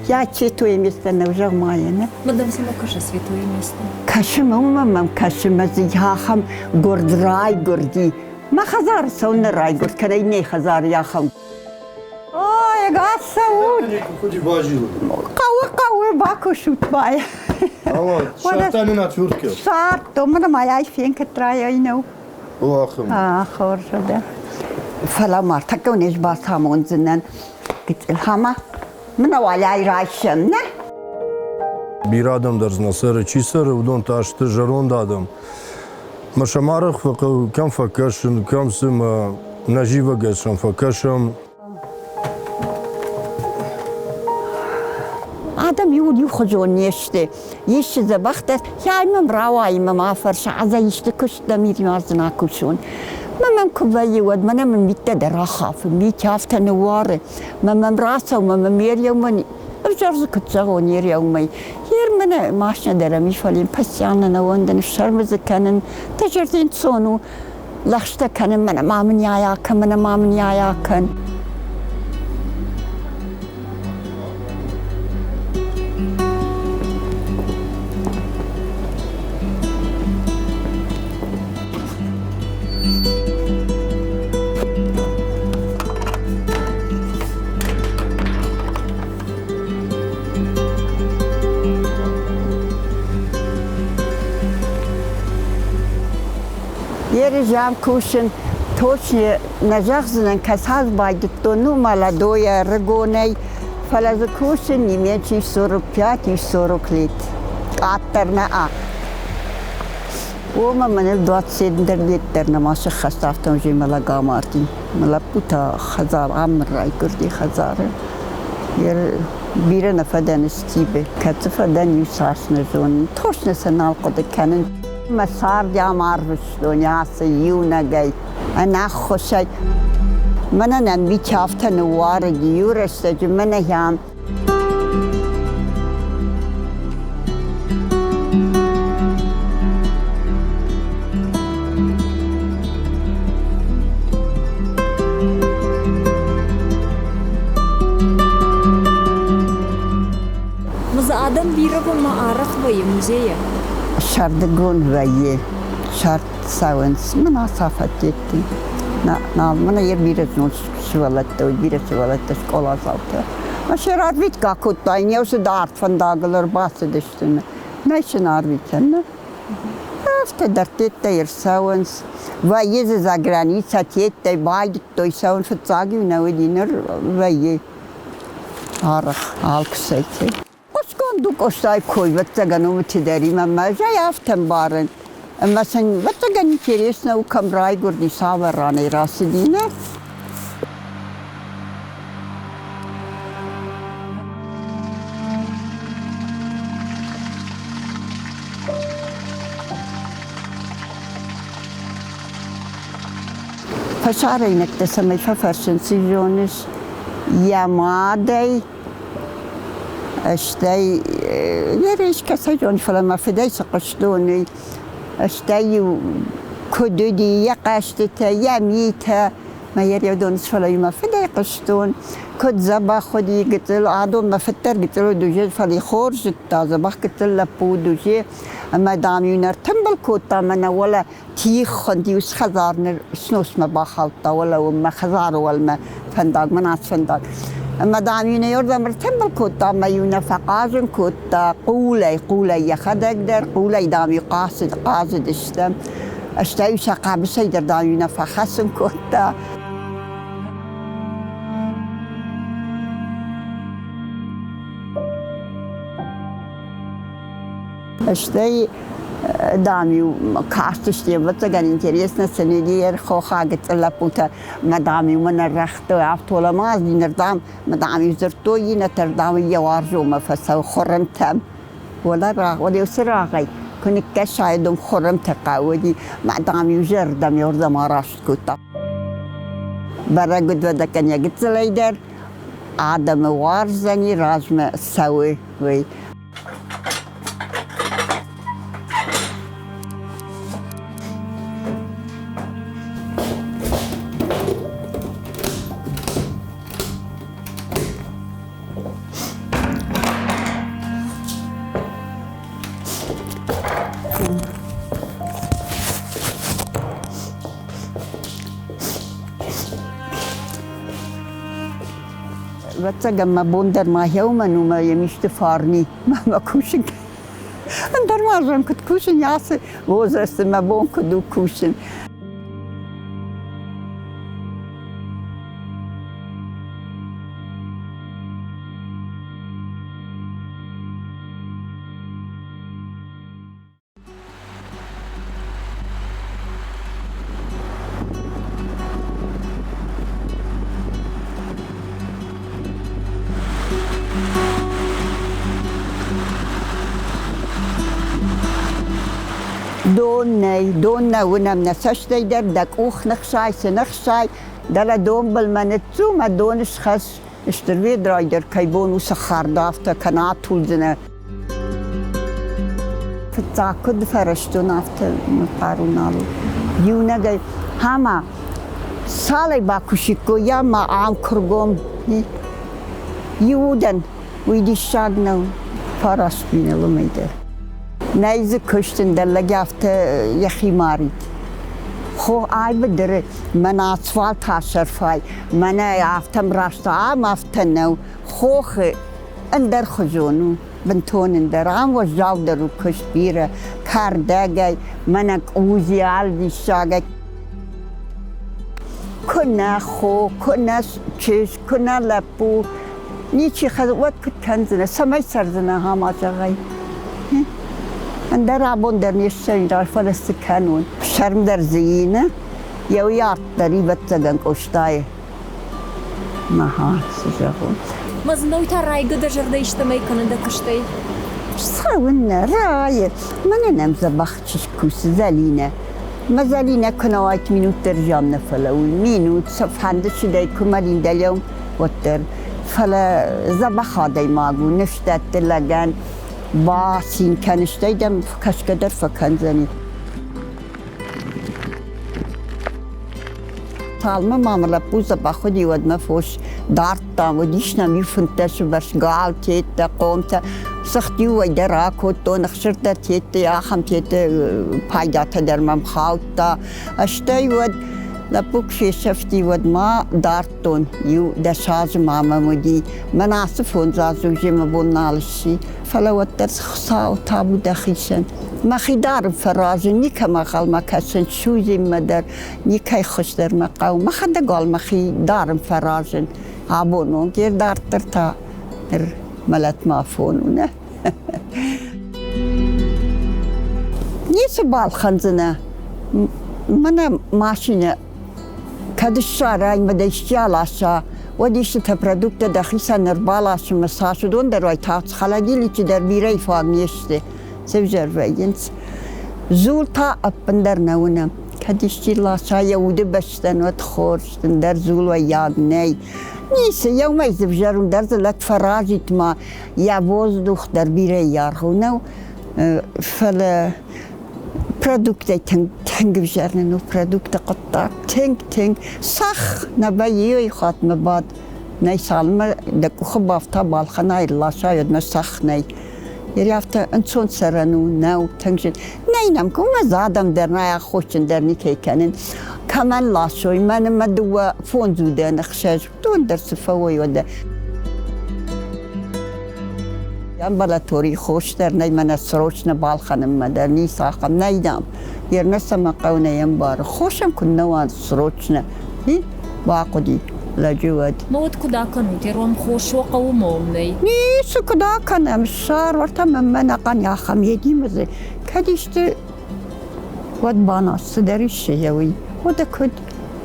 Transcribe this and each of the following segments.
Я святое место не вжимаю, не? Мадам сама каже святое место. Кашим, мамам, кашим, яхам, горд рай, горди. ما خزار سون رای گرد که نه خزار یا خم. آه اگه سود. خودی باجیل. قوی باکو شد بای. آوا شرطانی نتورد که. شرط تو من مایای فین کترای اینو. او آخم. خور شده. فلا مرتا که اونش باز همون زنن. گیت همه من والای رایشم نه. بیرادم درز نصر چی سر ودون تاشت جرون دادم. مش معرخ كم فكشن كم سم نجيبه قشن فكشم آدم يود يخرجون يشت زبخت يا إمام رواي ما فرش عزا يشت كش دمير يازنا كشون ما كبي ود ما من بيت درخاف بيت هافت نوار ما راسه وما مير يومني بجرز كتزغون يومي هير من ماشنا درمي فلين بسيانا نواندن الشرمز كانن تجرتين صونو لخشتا كان من ما من ياكن من ما من ياكن یه جام کوشن توشی نجازن کساز باید تو نومالا دوی رگونی فلز کوشن نیمه چی سر پیاتی سر کلیت آتر نه و من دوات سید در در نماش خستافتم جی ملا گامارتی ملا پوتا خزار عمر رای کردی خزاره یه بیره نفدن استیبه کت فدن یوساس نزون توش نسنال قد کنن مسار جامار دنیا سیونا گی انا خوشی من نمی چافت نوار دیورست من هم مز آدم بیرو معارف بایی موزیه شردگون ویه شرد سوانس من آسافت جدی نه من یه بیرز نوش شوالته و بیرز شوالته شکولا زالته ما شراد ویت که کودتا این یوش دارت فنداغلر باسی دشتونه نیشن آرویتن نه افته در تیتا یر سوانس و یه زگرانی سا تیتا باید توی سوان فتزاگی و نویدی نر ویه آلک سیتی دوک اشتای کوی وقتگانو متداری من جای افتم بارن مثلا وقتگانی کریس نو کم رای گردی ساورانی راسدینه فشار اینک تسمی ففرشن سیجونش یا مادی اشتاي يريش كسجون فلما فداي سقشتوني اشتاي كدودي يقاشتتا يميتا ما يريدون فلا ما فداي قشتون كد زبا خدي قتل عادون ما فتر قتلو دوجي فلي خورج تا زبا قتل لبو دوجي اما داميونر تنبل كوتا من ولا تيخ خندي وس خزار سنوس ما باخالتا ولا وما خزار ولا فندق مناس فندق اما دامينا يرضى مرتبل كوتا ما ينفقازن كوتا قولي يخدق در قولي دامي قاصد اشتاي شقا بسيدر دامينا فخسن كوتا اشتاي دامي كاستشتي بتقن انتريسنا سندير خوخا قلت له بوتا مدامي من الرخت وعفت ولا ما دي نردام مدامي زرتو ينتر دامي يوارجو ما فسو خرمتم ولا راغ ولا يسراغي كنت كشايدم خرمت قاودي مدامي جردم يرضى ما راشت كوتا برا قد ودكن يقت ليدر آدم وارزني راجم سوي وي بتسجم ما بندر ما يوما وما يمشت فارني ما كوشن اندر ما جم كنت كوشن ياسي وزرست ما بون كدو كوشن دون ونم نسشتی در دک اوخ نخشای سنخشای در دوم بالمنتو ما دونش خس اشتروی درای در کیبون و سخاردافت کنات طولزنه فتاکد فرشتو نافت مقارونالو یونگه همه سالی با کشیکو یا ما عام کرگوم یودن ویدی شاگنو فراس بینلو میده نیز کشتن در لگفت یخی مارید خو آی بدره من آسفالت هاشرفای من افتم راشت آم افتنو خوخ اندر خزونو بنتون اندر آم و جاو درو کشت بیره کردگی من اوزی آلدی شاگی کنه خو کنه چیز کنه لپو نیچی خدوات کت کنزنه سمی سرزنه هم آجاقی اندر عبون در نیشتن در فلسط کنون شرم در زینه یو یارت داری بتزگن کشتای مها سجاقون مزنوی تا رایگه در جرده اجتماعی کننده کشتای سخونه رای من نمزه بخشش کوس زلینه ما زلینه کنوایت مینوت در جام نفلوی مینوت صفحنده شده کمالین دلیوم وطر فلا زبخاده ماگو نشتت لگن با سین کنشته دم کشکدر فکن زنی تالما معامله بوزه با خودی ود مفوش دارتا و دیش نمی فنتش برش گال تیت قوم تا سختی و در آکوت تو نخشر در تیت یا هم تیت پایدات در ممخاوت تا اشتای ود لپوک شفتی ود ما دارتون یو دشاز ماما مودی مناسفون زازوجی مبون نالشی فلوت در خصاو تابو دخیشن مخی دارم فرازن نیکا مقال مکسن شوزی مدر نیکای خوش در مقاو مخده گال مخی دارم فرازن آبونو گیر دارتر تا ملت مافونونه نیسو بال خنزنه من ماشینه کدش رای مدشتیال آشا و دیشت پرودکت دخیسا نربالاش مساش دون در وای تاعت خلاجیلی چی در بیره فاق نیشته سوزر ویینس زول تا اپندر نونم کدشتیل آشا یوده بشتن و تخورشتن در زول و یاد نی نیسه یومی زفجرون در زلت فراجیت ما یوز دوخ در بیره یارخونو فل پرودکت تنگ بجرنن و پرودکت قطع تنگ سخ نباییوی خاتم باد نی سالمه دکو خبافتا بالخنای الله شاید نسخ نی یریافتا انسون سرنو نو تنگ جن نی نمکو مزادم در نای خوشن در نیکی کنن کمان لاشوی من مدو فون زوده نخشج دون در صفوی وده امبراتوری خوش در نی من سروش نبال خانم مدر نی ساقم نیدم یر نسم قونه یم بار خوشم کن نوان سروش نه باقودی لجود موت کدا کنو تیروم خوش و قومم نی نیست کدا کنم شار ورتم من قن یا خم یدی مزه کدیشت ود باناست دریش یوی ود کد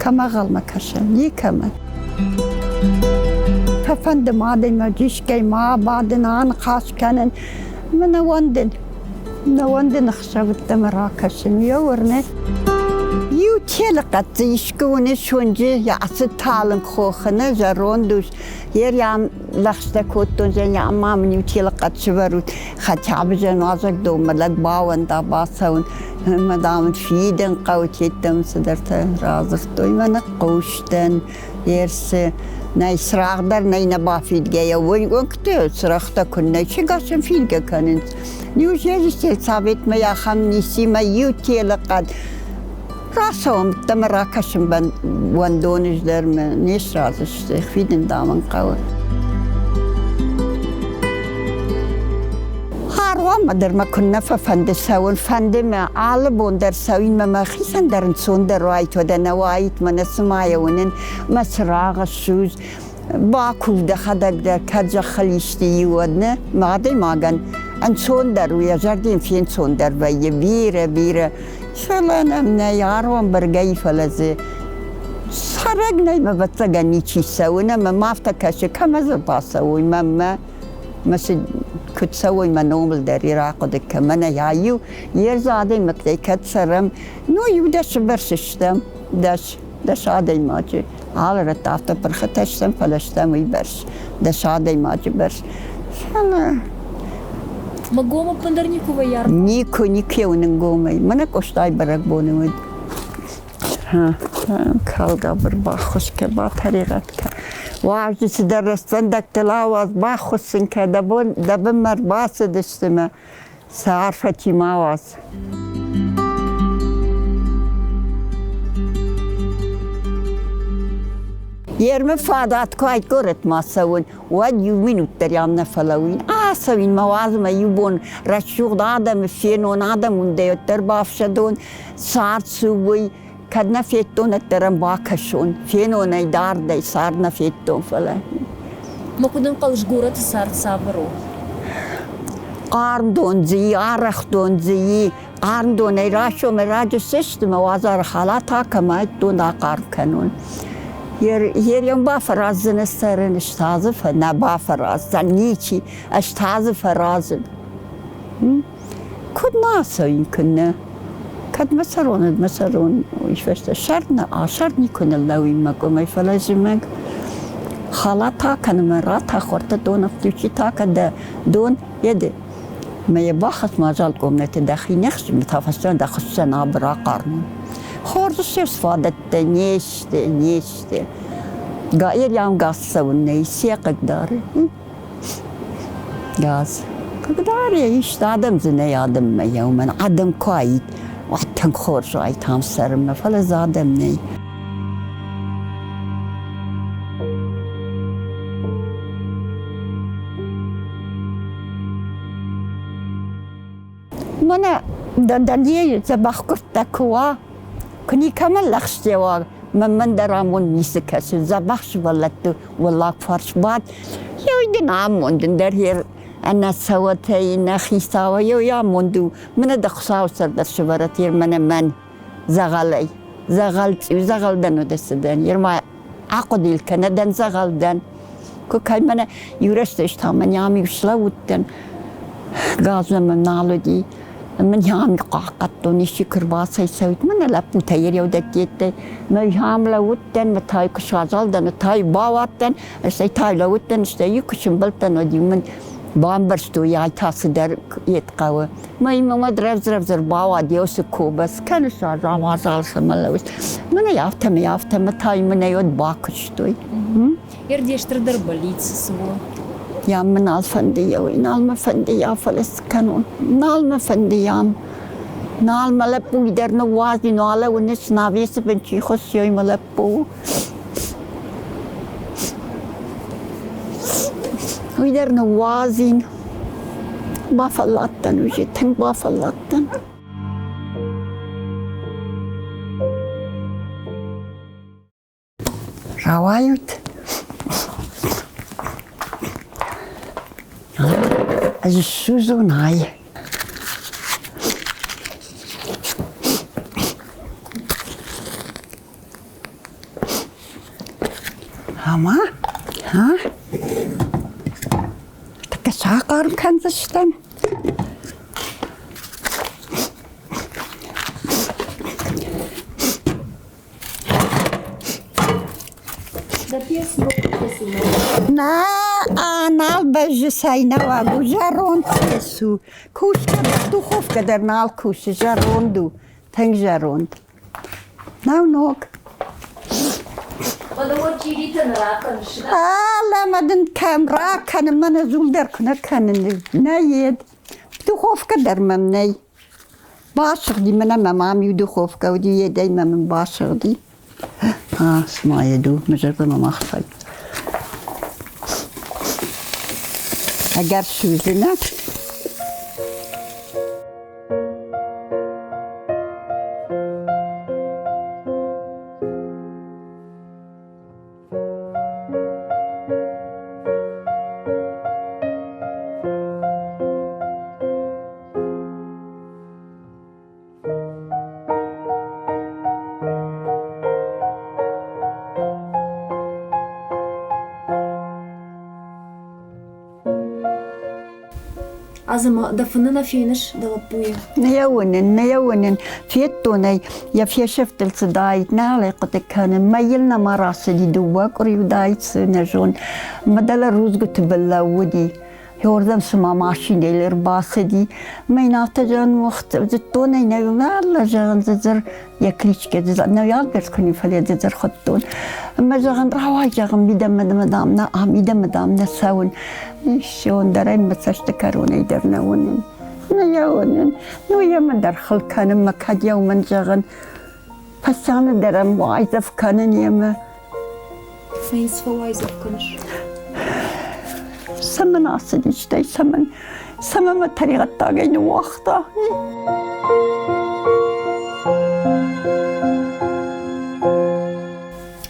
کم اغل مکشم نی کم فند مادن مجیش کی ما بعدن آن خاص کنن من نواندن خشبت مراکشن یورنه یو تیل قطعیش کنه شونجه یا اصل تالن خوخنه جروندوش یریم لخشته کتون زن یا امام یو تیل قطعش برود خطاب جنازک دو ملک باوندا باسون مدامن فیدن قوتیتم صدرت رازفتوی من قوشتن یرسه نه سراغ در نه نبافید گیا وقتی سراغ تا کنه چه گاشم فیلگه کنند نیوزیست ثابت میا خم نیسی ما یو تیل قد راسهم تم راکشم بند وندونش در من نیست رازش فیدن دامن قوه آروام در ما کنه فند سوون فند ما عال بوندر سوین ما خیسن درن سوندر رایت و دنوایت من سمایونن مسراغ سوز با کود خدک در کجا خلیشتی ودنه ماده ماگن ان سوندر و یجردین فین سوندر و یه بیره فلان امنا یاروام برگی فلزه سرگ نیم بتگنی چی سوونه ما مافتکش کم از باسوی ما مثل كنت سوي منومل داري راقد كمان يايو يرزادي مكتي كتسرم نو يودش برششتم دش عادي ماجي على رتافت برختشتم فلشتم ويبرش دش عادي ماجي برش فلا مقوم بندر نيكوي يار نيكو وننقومي منا كشتاي برق بونود ها كالغا بربا خشك با طريقتك واجس درستن دکتلاواز با خودسن که دبن مرباس دشتم سعرفتی ماواز يرمي فادات كويت قرت ما سوون وديو منو تريام نفلوين سوين موازم يبون رشوق آدم فينون آدم ونديو ترباف شدون صار سوي كدنا فيتون الترم باكشون فينو نيدار دي صارنا فيتون فلا ما كنا قلش قورة صار صابرو قارن دون زي عرخ دون زي قارن دون يراشو مراجو سشت موازار حالاتها كما دون قارن كانون ير يوم بافرازن السرن اشتازف نا بافرازن نيشي اشتازف رازن كنا سوين كنا كد مسرون ويش فشت شرني كنا اللوي ماكو ما يفلازمك خالاتها كان مراتها خورت دون فتوشي تاكا دون يد ما يباخس ما زال قومنا تدخي نخش متفسرون دخشن عبرا قرن خورش استفادت نيشت غير يوم غاز سووني سيق داري غاز قداري يشت آدم زني آدم ما يوما آدم كويت وحتى خورش عيت هم سرمنا فلز آدم ني منا دنيا زبخ كرتا كوا كني كمان لخشتوا من درامون ميسكاس زبخش ولدت والله فرش بعد يودي نامون دندر هير أنا سوتي نخي سوا يا مندو من دخساو سردر شبرتير من زغلي زغل دنو دستدن يرما عقد الكندن زغل دن كوكاي من يورستش تامن يامي وشلوتن غاز من نالدي من يامي قاقطوني شكر باسي سويت من لابو تير يودكيت ما يام لوتن متاي كشازال دن تاي باواتن اشتي تاي لوتن اشتي يكشمبلتن ودي من بامبرشتو يا تاس در يتقوى ما يما درزر باوا ديوس كوبس كان شازال ما زال سملوس من يافتم تاي من يود باكشتوي يرديش تردر بليتس سو يا من الفندي نال ما فندي يا فلس كانون نال ما فندي يام نال ما لبو يدر نوازي ناله ونش نافيس بنشي خش يوم لبو ويدر نوازين بافلاتن وجيتن بافلاتن روايت از سوزون های اما ها تکسا کارم کندستن نه نال بجه ساینا و جاروند سو کوش که خوف که در نال کوش جاروندو تنگ جاروند نوک ولو تجيري تنراكنش لا مدن كامرا كان من زول در كنا كان نايد تو خوف که در ممنی باشق دي منا مامي ودو خوف که ودي يدي من باشق دي اسمع يدو مجرد ما مخفي اگر سوزنه أزما دفننا فينش دلبويا نيونن فيتوني يا في شفت الصدايت نالي قد كان ما يلنا مراسلي دواك وريو دايت نجون مدل الروز قلت بالله ودي يوردم سما ماشين الارباص دي ما يناتجان وقت زتوني نيوم الله جان زر يكليش كده نيال بس كوني فلي زر خطون اما جان رواي جان ميدم مدامنا مدامنا ساون شون درين متشتكرون يدرنون نيونن نو يمن در خل كان مكاد يوم جان فسان درم وايزف كان يم فينس فوايزف كنش سمن أصلي إشتاي سمن ما طريقة تاجين وقتها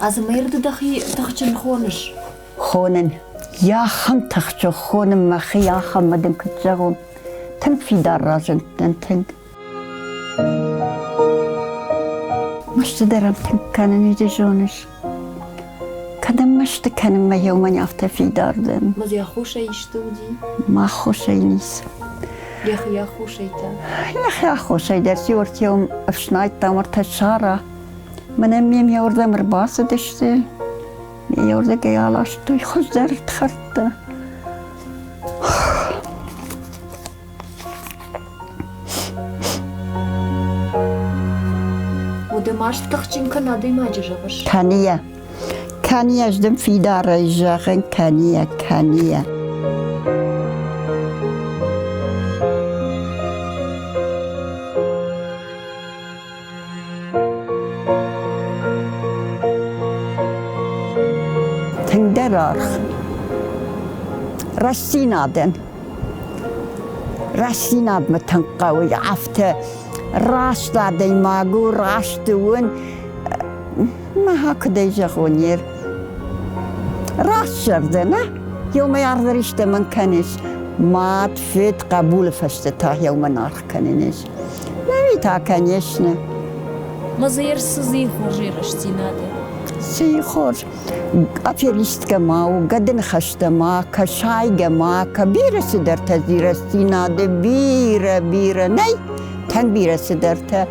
أزما يرد تخجن خونن يا خم تخجو خونن ما خي يا خم مدن كتجاهم تن في دار راجن تن مش تدرم تن كانن يجونش كدم مشت كان ما يوم يافته في داردن ما زي خوشة يشتودي ما خوشة نيس يا خوشيتا يا خوشة درس يورت يوم افشنايت تامرت الشارع من ميم يورد مرباص دشت يورد قيالاش تو يخزر تخرت ودماش تخجن كنادي ما جاش كان يجدم في دار الجاغن كانية تندرار رسيناد متنقوي عفته راش دادي ماغو راش دون ما هكذا يجغونير راس شردنا يوم يعرض من كنش ما تفيد قبول فشتتا يوم نارخ كنش ما يتا كنشنا ما زير سزي خورجي رشتيناده سي خورج أفيريست كماو قدن خشتما كشاي جما كبيرة سدرت زيرستيناده بيرة ناي تن بيرة سدرت